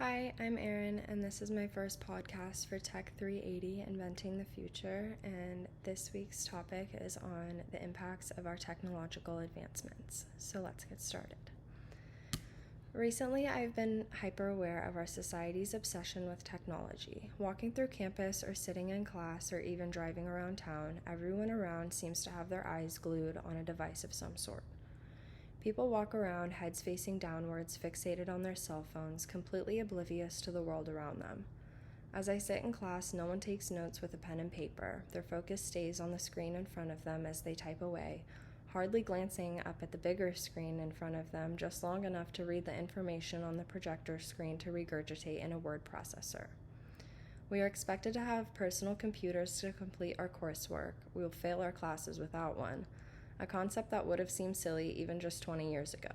Hi, I'm Erin, and this is my first podcast for TECH380, Inventing the Future, and this week's topic is on the impacts of our technological advancements. So let's get started. Recently, I've been hyper aware of our society's obsession with technology. Walking through campus or sitting in class or even driving around town, everyone around seems to have their eyes glued on a device of some sort. People walk around heads facing downwards, fixated on their cell phones, completely oblivious to the world around them. As I sit in class, no one takes notes with a pen and paper. Their focus stays on the screen in front of them as they type away, hardly glancing up at the bigger screen in front of them, just long enough to read the information on the projector screen to regurgitate in a word processor. We are expected to have personal computers to complete our coursework. We will fail our classes without one, a concept that would have seemed silly even just 20 years ago.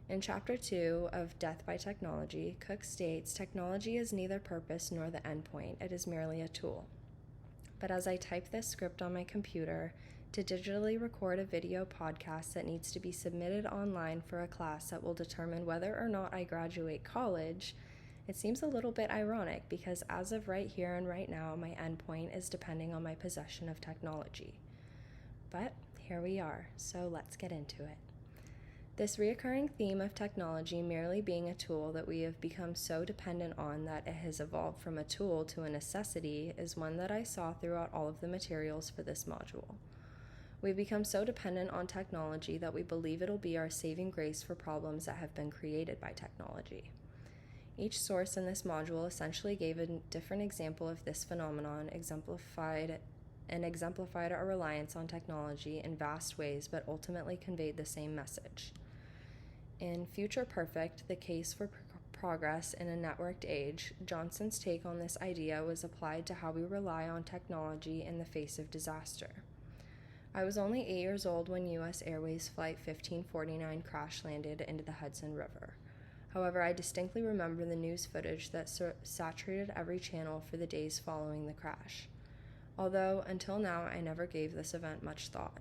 In Chapter 2 of Death by Technology, Cook states, "Technology is neither purpose nor the endpoint, it is merely a tool." But as I type this script on my computer to digitally record a video podcast that needs to be submitted online for a class that will determine whether or not I graduate college, it seems a little bit ironic because as of right here and right now, my endpoint is depending on my possession of technology. But here we are, so let's get into it. This reoccurring theme of technology merely being a tool that we have become so dependent on that it has evolved from a tool to a necessity is one that I saw throughout all of the materials for this module. We've become so dependent on technology that we believe it'll be our saving grace for problems that have been created by technology. Each source in this module essentially gave a different example of this phenomenon, exemplified our reliance on technology in vast ways, but ultimately conveyed the same message. In Future Perfect, the case for progress in a networked age, Johnson's take on this idea was applied to how we rely on technology in the face of disaster. I was only 8 years old when U.S. Airways Flight 1549 crash-landed into the Hudson River. However, I distinctly remember the news footage that saturated every channel for the days following the crash. Although, until now, I never gave this event much thought.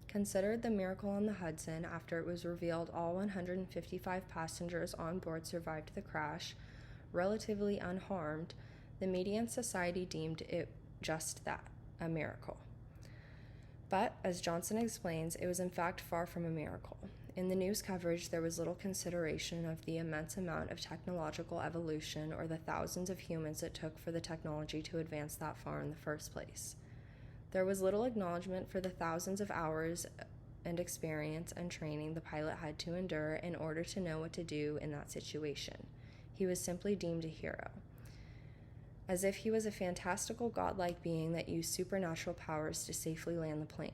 Considered the miracle on the Hudson after it was revealed all 155 passengers on board survived the crash, relatively unharmed, the media and society deemed it just that, a miracle. But, as Johnson explains, it was in fact far from a miracle. In the news coverage, there was little consideration of the immense amount of technological evolution or the thousands of humans it took for the technology to advance that far in the first place. There was little acknowledgement for the thousands of hours and experience and training the pilot had to endure in order to know what to do in that situation. He was simply deemed a hero, as if he was a fantastical godlike being that used supernatural powers to safely land the plane.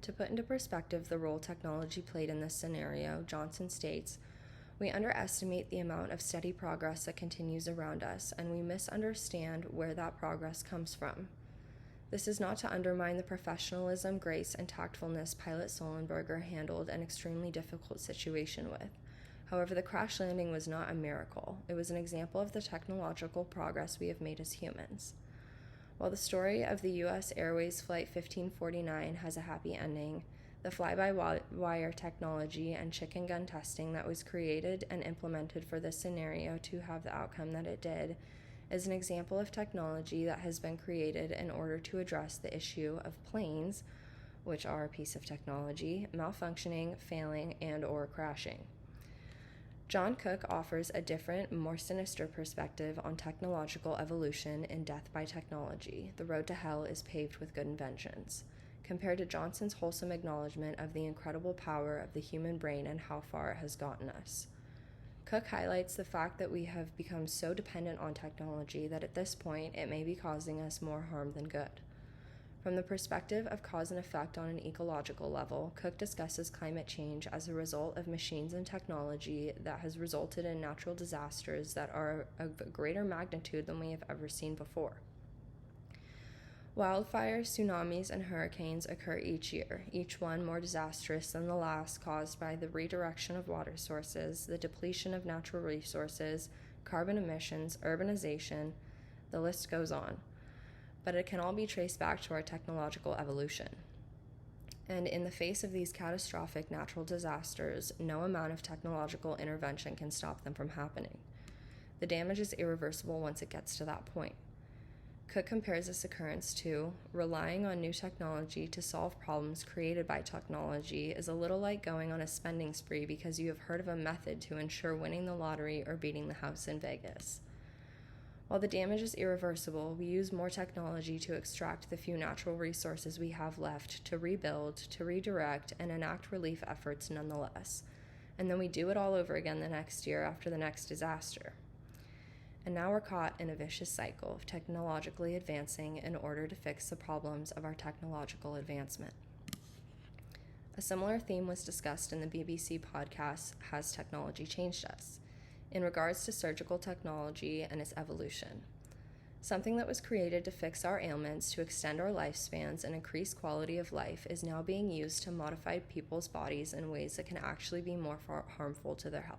To put into perspective the role technology played in this scenario, Johnson states, "We underestimate the amount of steady progress that continues around us, and we misunderstand where that progress comes from. This is not to undermine the professionalism, grace, and tactfulness pilot Sullenberger handled an extremely difficult situation with. However, the crash landing was not a miracle. It was an example of the technological progress we have made as humans." While the story of the U.S. Airways Flight 1549 has a happy ending, the fly-by-wire technology and chicken gun testing that was created and implemented for this scenario to have the outcome that it did is an example of technology that has been created in order to address the issue of planes, which are a piece of technology, malfunctioning, failing, and/or crashing. John Cook offers a different, more sinister perspective on technological evolution in Death by Technology. The road to hell is paved with good inventions, compared to Johnson's wholesome acknowledgement of the incredible power of the human brain and how far it has gotten us. Cook highlights the fact that we have become so dependent on technology that at this point it may be causing us more harm than good. From the perspective of cause and effect on an ecological level, Cook discusses climate change as a result of machines and technology that has resulted in natural disasters that are of a greater magnitude than we have ever seen before. Wildfires, tsunamis, and hurricanes occur each year, each one more disastrous than the last, caused by the redirection of water sources, the depletion of natural resources, carbon emissions, urbanization, the list goes on. But it can all be traced back to our technological evolution. And in the face of these catastrophic natural disasters, no amount of technological intervention can stop them from happening. The damage is irreversible once it gets to that point. Cook compares this occurrence to relying on new technology to solve problems created by technology is a little like going on a spending spree because you have heard of a method to ensure winning the lottery or beating the house in Vegas. While the damage is irreversible, we use more technology to extract the few natural resources we have left to rebuild, to redirect, and enact relief efforts nonetheless. And then we do it all over again the next year after the next disaster. And now we're caught in a vicious cycle of technologically advancing in order to fix the problems of our technological advancement. A similar theme was discussed in the BBC podcast, Has Technology Changed Us?, in regards to surgical technology and its evolution. Something that was created to fix our ailments, to extend our lifespans, and increase quality of life is now being used to modify people's bodies in ways that can actually be more harmful to their health.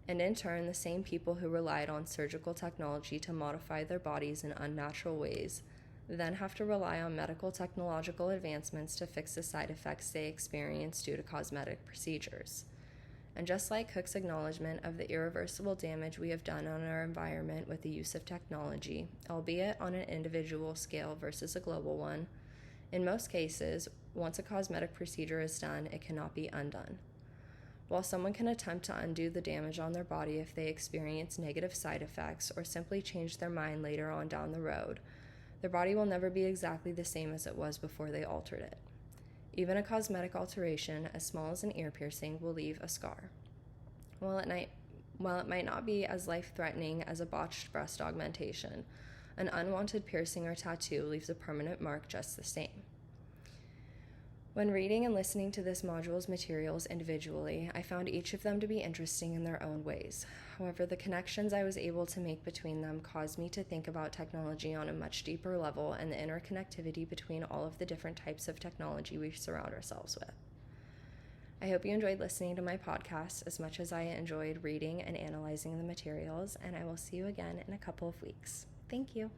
And in turn, the same people who relied on surgical technology to modify their bodies in unnatural ways then have to rely on medical technological advancements to fix the side effects they experience due to cosmetic procedures. And just like Cook's acknowledgement of the irreversible damage we have done on our environment with the use of technology, albeit on an individual scale versus a global one, in most cases, once a cosmetic procedure is done, it cannot be undone. While someone can attempt to undo the damage on their body if they experience negative side effects or simply change their mind later on down the road, their body will never be exactly the same as it was before they altered it. Even a cosmetic alteration, as small as an ear piercing, will leave a scar. While it might not be as life-threatening as a botched breast augmentation, an unwanted piercing or tattoo leaves a permanent mark just the same. When reading and listening to this module's materials individually, I found each of them to be interesting in their own ways. However, the connections I was able to make between them caused me to think about technology on a much deeper level and the interconnectivity between all of the different types of technology we surround ourselves with. I hope you enjoyed listening to my podcast as much as I enjoyed reading and analyzing the materials, and I will see you again in a couple of weeks. Thank you.